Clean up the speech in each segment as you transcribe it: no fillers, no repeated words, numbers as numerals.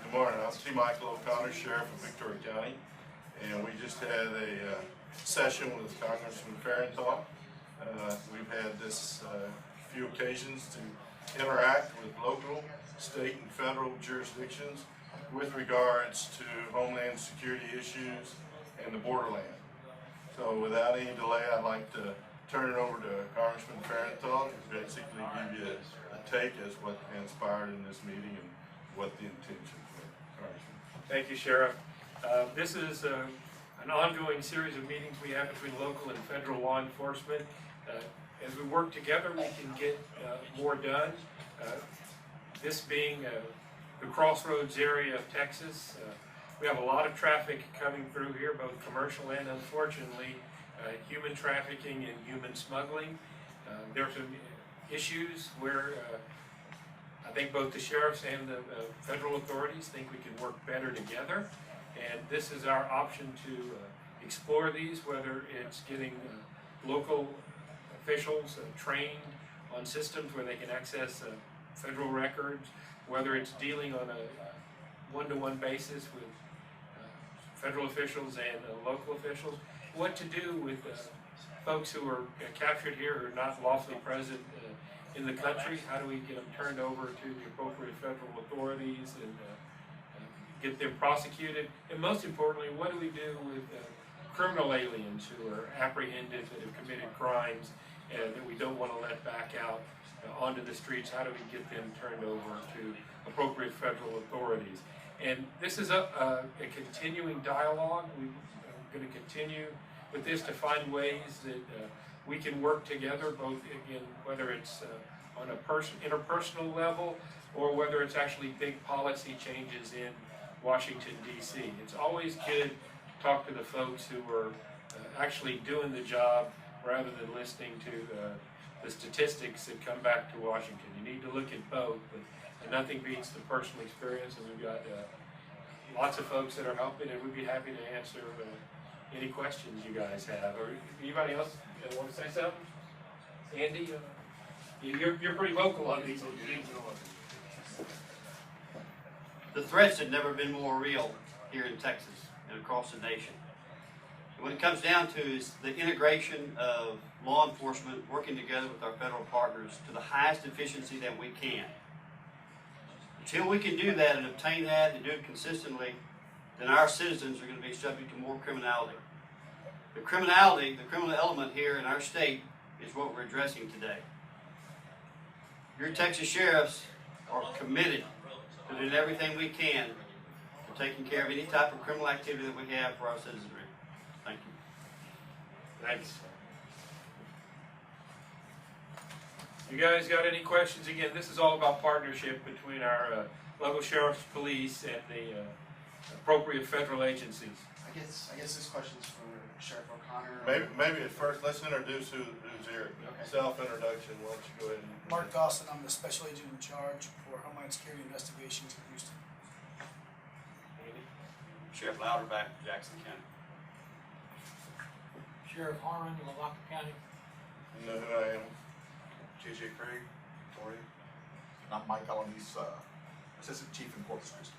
Good morning. I'm T. Michael O'Connor, Sheriff of Victoria County, and we just had a session with Congressman Farenthold. We've had this few occasions to interact with local, state, and federal jurisdictions with regards to homeland security issues and the borderland. So without any delay, I'd like to turn it over to Congressman Farenthold to basically give you a take as what transpired in this meeting and what the intentions were. Congressman. Thank you, Sheriff. This is an ongoing series of meetings we have between local and federal law enforcement. As we work together, we can get more done. This being the crossroads area of Texas, we have a lot of traffic coming through here, both commercial and, unfortunately, human trafficking and human smuggling. There are some issues where I think both the sheriffs and the federal authorities think we can work better together, and this is our option to explore these, whether it's getting local officials trained on systems where they can access federal records, whether it's dealing on a one-to-one basis with federal officials and local officials, what to do with folks who are captured here who are not lawfully present in the country. How do we get them turned over to the appropriate federal authorities and get them prosecuted? And most importantly, what do we do with criminal aliens who are apprehended that have committed crimes that we don't want to let back out onto the streets? How do we get them turned over to appropriate federal authorities? And this is a continuing dialogue. We're going to continue with this to find ways that we can work together, both again, whether it's on a interpersonal level or whether it's actually big policy changes in Washington, D.C. It's always good to talk to the folks who are actually doing the job rather than listening to the statistics that come back to Washington. You need to look at both, but nothing beats the personal experience, and we've got lots of folks that are helping, and we'd be happy to answer any questions you guys have. Or anybody else want to say something? Andy, you're pretty vocal on these. The threats have never been more real here in Texas and across the nation. And what it comes down to is the integration of law enforcement working together with our federal partners to the highest efficiency that we can. Until we can do that and obtain that and do it consistently, then our citizens are going to be subject to more criminality. The criminal element here in our state is what we're addressing today. Your Texas sheriffs are committed to doing everything we can to taking care of any type of criminal activity that we have for our citizenry. Thank you. Thanks. You guys got any questions? Again, this is all about partnership between our local sheriff's police and the appropriate federal agencies. I guess this question's for Sheriff O'Connor. Maybe at first, let's introduce who's here. Okay. Self-introduction. Why don't you go ahead and... Mark Dawson, I'm the Special Agent in charge for Homeland Security Investigations in Houston. Sheriff Louderback, Jackson County. Sheriff Harmon, Lavaca County. You know who I am? J.J. Craig, Victoria. And I'm Mike Alanis, Assistant Chief in Corpus Christi.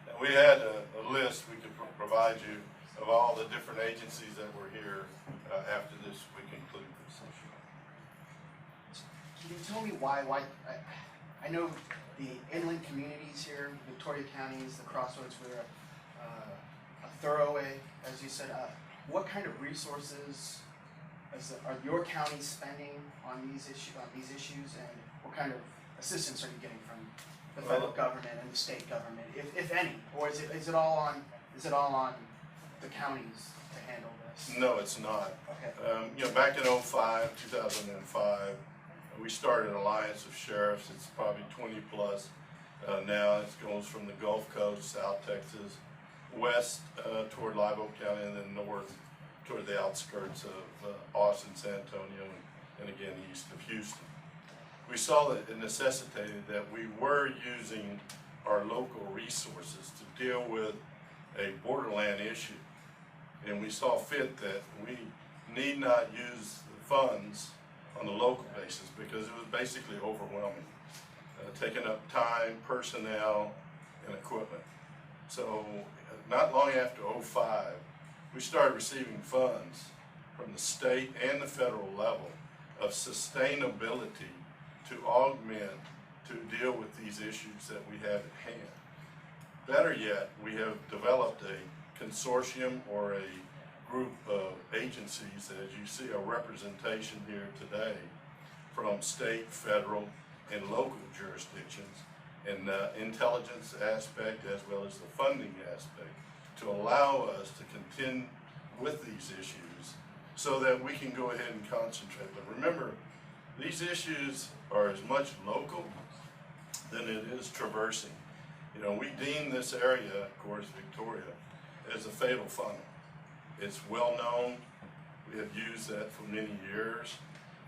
Now, we had a list we could provide you of all the different agencies that were here after this we conclude this session. Can you tell me why I know the inland communities here, Victoria counties, the crossroads were a thoroughway, as you said. What kind of resources are your counties spending on these issues, and what kind of assistance are you getting from the federal government and the state government, if any, or is it all on the counties to handle this? No, it's not. Okay. Back in 2005, we started an alliance of sheriffs. It's probably 20 plus now. It goes from the Gulf Coast, South Texas, west toward Live Oak County, and then north toward the outskirts of Austin, San Antonio, and again east of Houston. We saw that it necessitated that we were using our local resources to deal with a borderland issue, and we saw fit that we need not use the funds on the local basis because it was basically overwhelming, taking up time, personnel, and equipment. So not long after '05, we started receiving funds from the state and the federal level of sustainability to augment, to deal with these issues that we have at hand. Better yet, we have developed a consortium or a group of agencies, as you see a representation here today, from state, federal, and local jurisdictions, and the intelligence aspect as well as the funding aspect, to allow us to contend with these issues so that we can go ahead and concentrate. But remember, these issues are as much local than it is traversing. You know, we deem this area, of course, Victoria, as a fatal funnel. It's well known. We have used that for many years.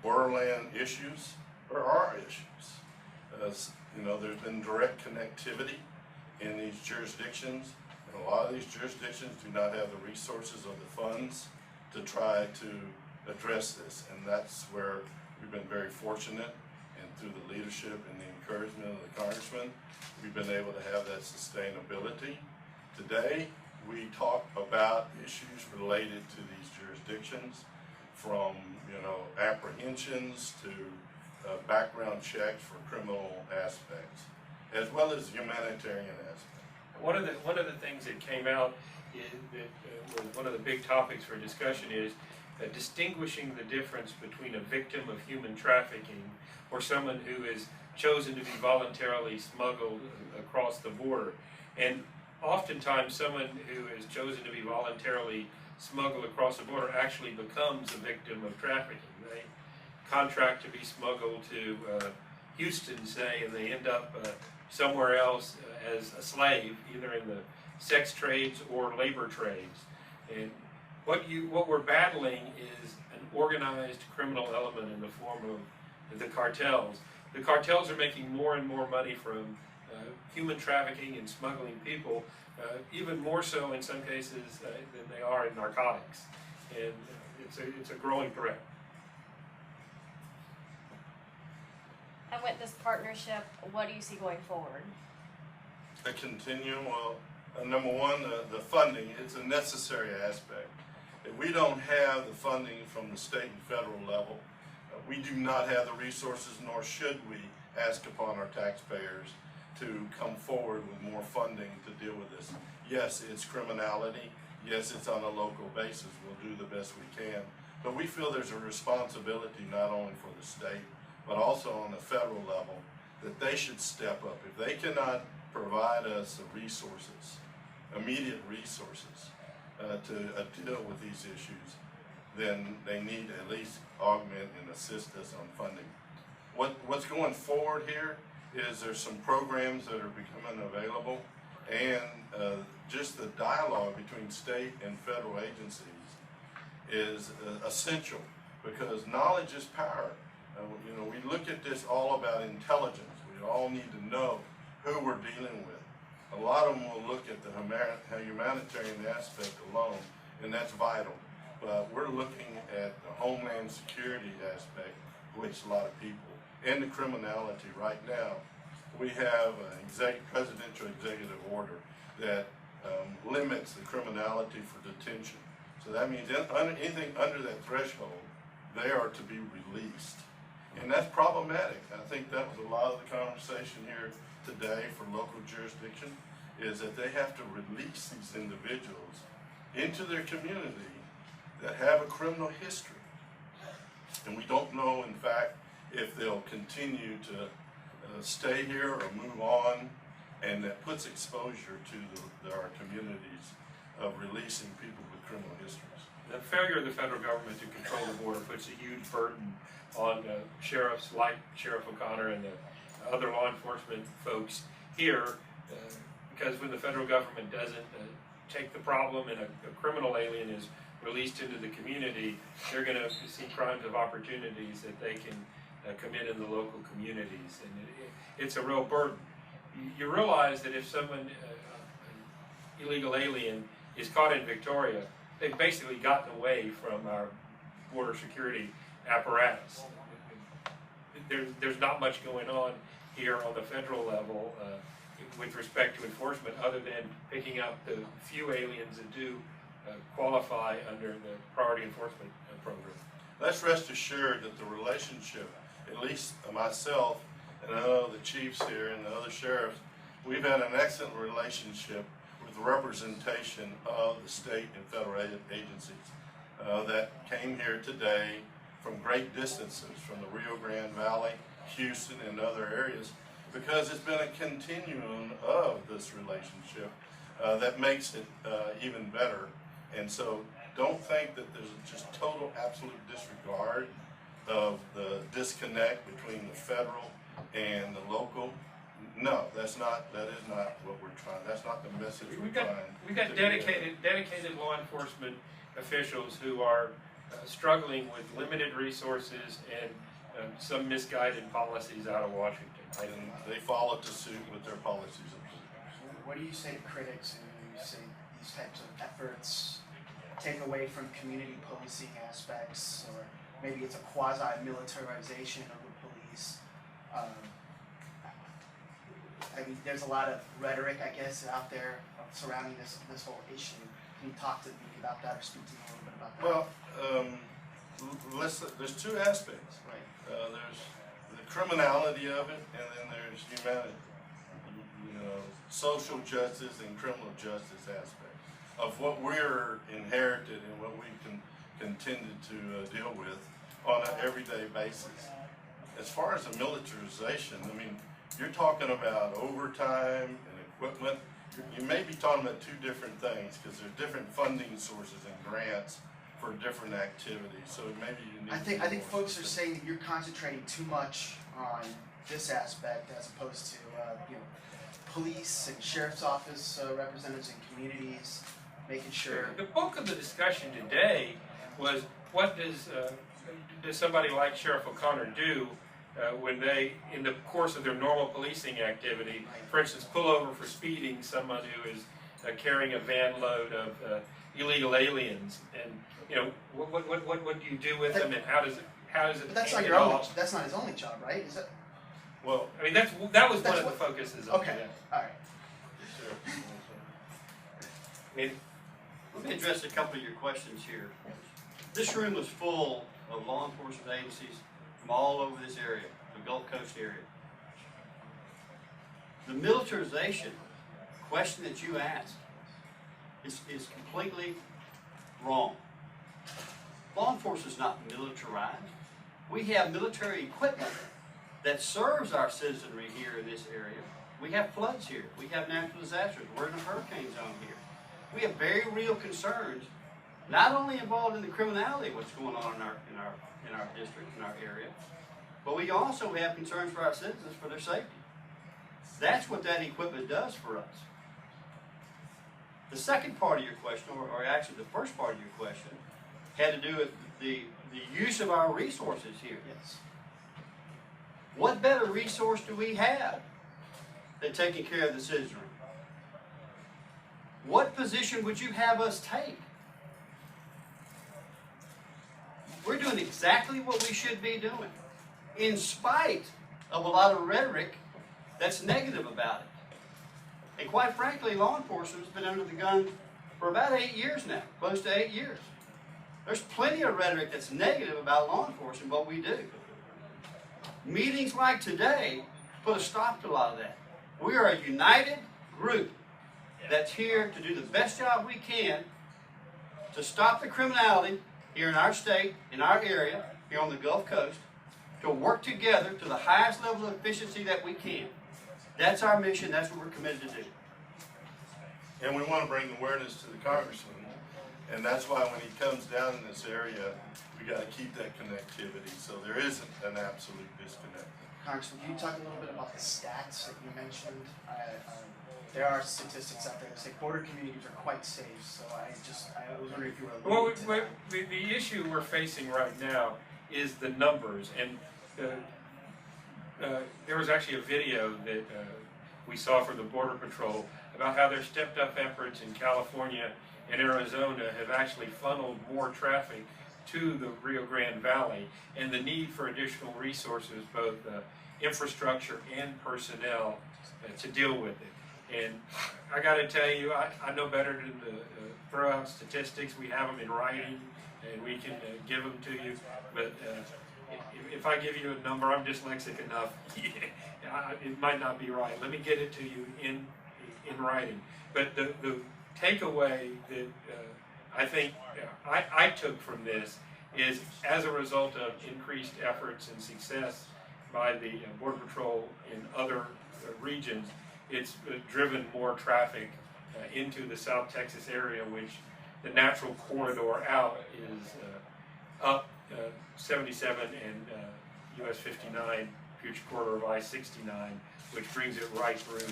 Borderland issues are our issues. As you know, there's been direct connectivity in these jurisdictions, and a lot of these jurisdictions do not have the resources or the funds to try to address this. And that's where we've been very fortunate, and through the leadership and the encouragement of the congressman, we've been able to have that sustainability. Today, we talk about issues related to these jurisdictions, from apprehensions to background checks for criminal aspects, as well as humanitarian aspects. One of the things that came out that was one of the big topics for discussion is distinguishing the difference between a victim of human trafficking or someone who is chosen to be voluntarily smuggled across the border. And oftentimes someone who is chosen to be voluntarily smuggled across the border actually becomes a victim of trafficking. They contract to be smuggled to Houston, say, and they end up somewhere else as a slave, either in the sex trades or labor trades. And what we're battling is an organized criminal element in the form of the cartels. The cartels are making more and more money from human trafficking and smuggling people, even more so in some cases than they are in narcotics. And it's a growing threat. And with this partnership, what do you see going forward? A continuum, well, number one, the funding, it's a necessary aspect. If we don't have the funding from the state and federal level, we do not have the resources, nor should we ask upon our taxpayers to come forward with more funding to deal with this. Yes, it's criminality. Yes, it's on a local basis. We'll do the best we can. But we feel there's a responsibility not only for the state, but also on the federal level, that they should step up. If they cannot provide us the resources, immediate resources, to deal with these issues, then they need to at least augment and assist us on funding. What's going forward here is there's some programs that are becoming available, and just the dialogue between state and federal agencies is essential, because knowledge is power. We look at this all about intelligence. We all need to know who we're dealing with. A lot of them will look at the humanitarian aspect alone, and that's vital. But we're looking at the homeland security aspect, which a lot of people, and the criminality. Right now, we have an presidential executive order that limits the criminality for detention. So that means anything under that threshold, they are to be released. And that's problematic. I think that was a lot of the conversation here today for local jurisdiction, is that they have to release these individuals into their community that have a criminal history. And we don't know, in fact, if they'll continue to stay here or move on, and that puts exposure to our communities of releasing people with criminal histories. The failure of the federal government to control the border puts a huge burden on sheriffs like Sheriff O'Connor and the other law enforcement folks here, because when the federal government doesn't take the problem and a criminal alien is released into the community, they're going to see crimes of opportunities that they can commit in the local communities, and it's a real burden. You realize that if someone, an illegal alien, is caught in Victoria, they've basically gotten away from our border security apparatus. There's not much going on here on the federal level with respect to enforcement, other than picking up the few aliens that do qualify under the priority enforcement program. Let's rest assured that the relationship, at least myself and I know the chiefs here and the other sheriffs, we've had an excellent relationship with representation of the state and federal agencies that came here today from great distances, from the Rio Grande Valley, Houston, and other areas, because it's been a continuum of this relationship that makes it even better. And so don't think that there's just total absolute disregard of the disconnect between the federal and the local. No, that is not what we're trying, that's not the message we're trying. We've got dedicated law enforcement officials who are struggling with limited resources and some misguided policies out of Washington. And they follow to suit with their policies and procedures. What do you say to critics who say these types of efforts take away from community policing aspects, or maybe it's a quasi-militarization of the police? I mean, there's a lot of rhetoric, I guess, out there surrounding this whole issue. Can you talk to me about that, or speak to me a little bit about that? Well, there's two aspects. Right. There's the criminality of it, and then there's humanity. You know, social justice and criminal justice aspect of what we're inherited and what we can continue to deal with on an everyday basis. As far as the militarization, I mean, you're talking about overtime and equipment. You may be talking about two different things, because there's different funding sources and grants for different activities. So maybe you need. I think folks are saying that you're concentrating too much on this aspect as opposed to police and sheriff's office representatives and communities, making sure. The bulk of the discussion today was, what does somebody like Sheriff O'Connor do when they, in the course of their normal policing activity, for instance, pull over for speeding someone who is carrying a van load of illegal aliens, and what do you do with them, and how does it But that's not hand your it only. off? That's not his only job, right? Is it? Well, I mean, that was one of the focuses of Okay. it. All right. I mean, Let me address a couple of your questions here. This room was full of law enforcement agencies from all over this area, the Gulf Coast area. The militarization question that you asked is completely wrong. Law enforcement is not militarized. We have military equipment that serves our citizenry here in this area. We have floods here. We have natural disasters. We're in a hurricane zone here. We have very real concerns, not only involved in the criminality of what's going on in our district, in our area, but we also have concerns for our citizens, for their safety. That's what that equipment does for us. The second part of your question, or actually the first part of your question, had to do with the use of our resources here. Yes. What better resource do we have than taking care of the citizenry? What position would you have us take? We're doing exactly what we should be doing, in spite of a lot of rhetoric that's negative about it. And quite frankly, law enforcement has been under the gun for about 8 years now, close to 8 years. There's plenty of rhetoric that's negative about law enforcement, what we do. Meetings like today put a stop to a lot of that. We are a united group that's here to do the best job we can to stop the criminality here in our state, in our area, here on the Gulf Coast, to work together to the highest level of efficiency that we can. That's our mission. That's what we're committed to do. and we want to bring awareness to the congressman, and that's why when he comes down in this area, we got to keep that connectivity, so there isn't an absolute disconnect. Congressman, can you talk a little bit about the stats that you mentioned? There are statistics out there that say border communities are quite safe, so I was wondering if you were alluding to that. The issue we're facing right now is the numbers, and there was actually a video that we saw from the Border Patrol about how their stepped up efforts in California and Arizona have actually funneled more traffic to the Rio Grande Valley, and the need for additional resources, both infrastructure and personnel, to deal with it. And I gotta tell you, I know better than to throw out statistics. We have them in writing and we can give them to you. But if I give you a number, I'm dyslexic enough. It might not be right. Let me get it to you in writing. But the takeaway that I think I took from this is, as a result of increased efforts and success by the Border Patrol in other regions, it's driven more traffic into the South Texas area, which the natural corridor out is up 77 and US 59, future corridor of I-69, which brings it right through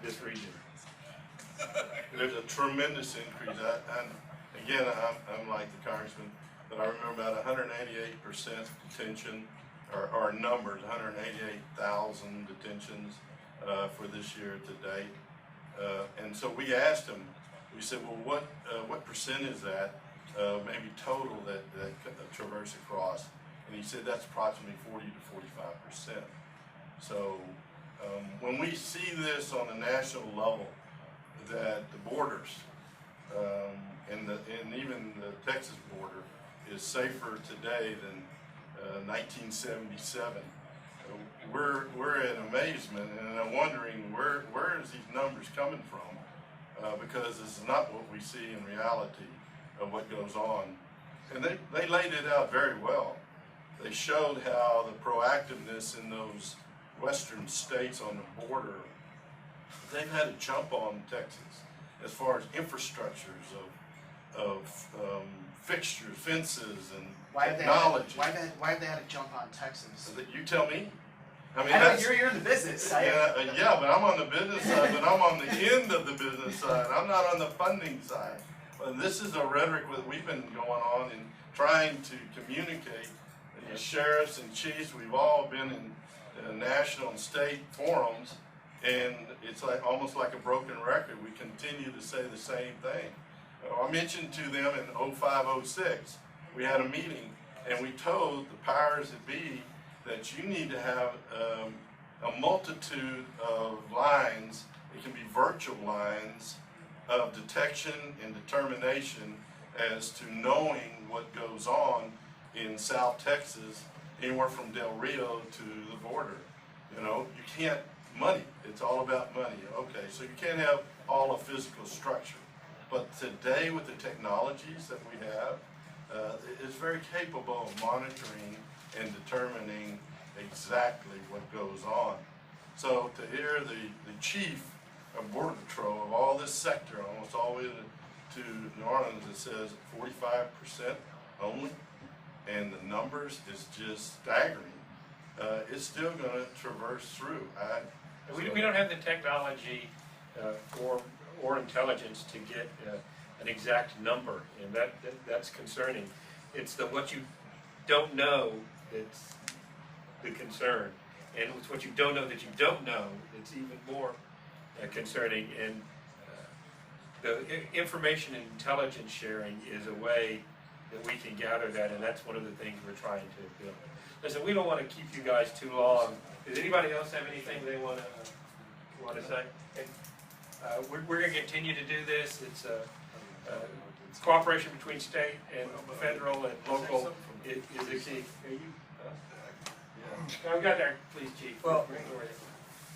this region. There's a tremendous increase. And again, I'm like the congressman, but I remember about 188% detention, or numbers, 188,000 detentions for this year to date. And so we asked him, we said, well, what percent is that, maybe total that traverse across? And he said that's approximately 40 to 45%. So when we see this on a national level, that the borders and even the Texas border is safer today than 1977. We're in amazement, and I'm wondering where is these numbers coming from, because this is not what we see in reality of what goes on. And they laid it out very well. They showed how the proactiveness in those western states on the border, they've had to jump on Texas as far as infrastructures of fixtures, fences, and technology. Why have they had to jump on Texas? You tell me. I mean, I know you're in the business side. Yeah, but I'm on the business side, but I'm on the end of the business side. I'm not on the funding side. But this is a rhetoric that we've been going on and trying to communicate. The sheriffs and chiefs, we've all been in national and state forums, and it's like almost like a broken record. We continue to say the same thing. I mentioned to them in 05-06, we had a meeting, and we told the powers that be that you need to have a multitude of lines. It can be virtual lines of detection and determination as to knowing what goes on in South Texas, anywhere from Del Rio to the border. You know, you can't, money, it's all about money. Okay, so you can't have all a physical structure. But today with the technologies that we have, it's very capable of monitoring and determining exactly what goes on. So to hear the chief of Border Patrol of all this sector, almost all the way to New Orleans, it says 45% only, and the numbers is just staggering. It's still going to traverse through. We don't have the technology or intelligence to get an exact number, and that's concerning. It's what you don't know that's the concern, and it's what you don't know that you don't know that's even more concerning. And the information and intelligence sharing is a way that we can gather that, and that's one of the things we're trying to build. Listen, we don't want to keep you guys too long. Does anybody else have anything they want to say? Okay. We're going to continue to do this. It's cooperation between state and federal and local is the key. I've got there, please, Chief. Well,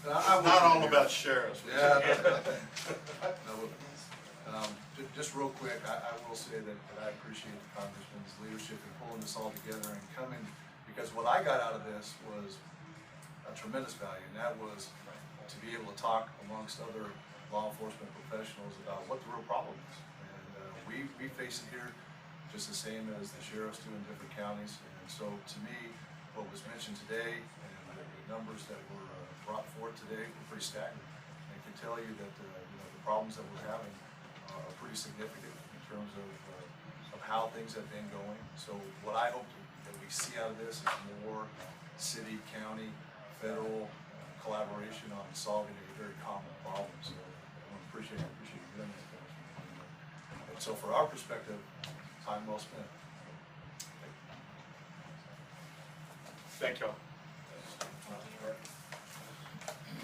It's not all about sheriffs. Yeah. Just real quick, I will say that I appreciate the Congressman's leadership in pulling this all together and coming, because what I got out of this was a tremendous value, and that was to be able to talk amongst other law enforcement professionals about what the real problem is. And we face it here just the same as the sheriffs do in different counties. And so to me, what was mentioned today and the numbers that were brought forth today were pretty staggering. I can tell you that the problems that we're having are pretty significant in terms of how things have been going. So what I hope that we see out of this is more city, county, federal collaboration on solving a very common problem. So I appreciate you doing that. And so for our perspective, time well spent. Thank you all.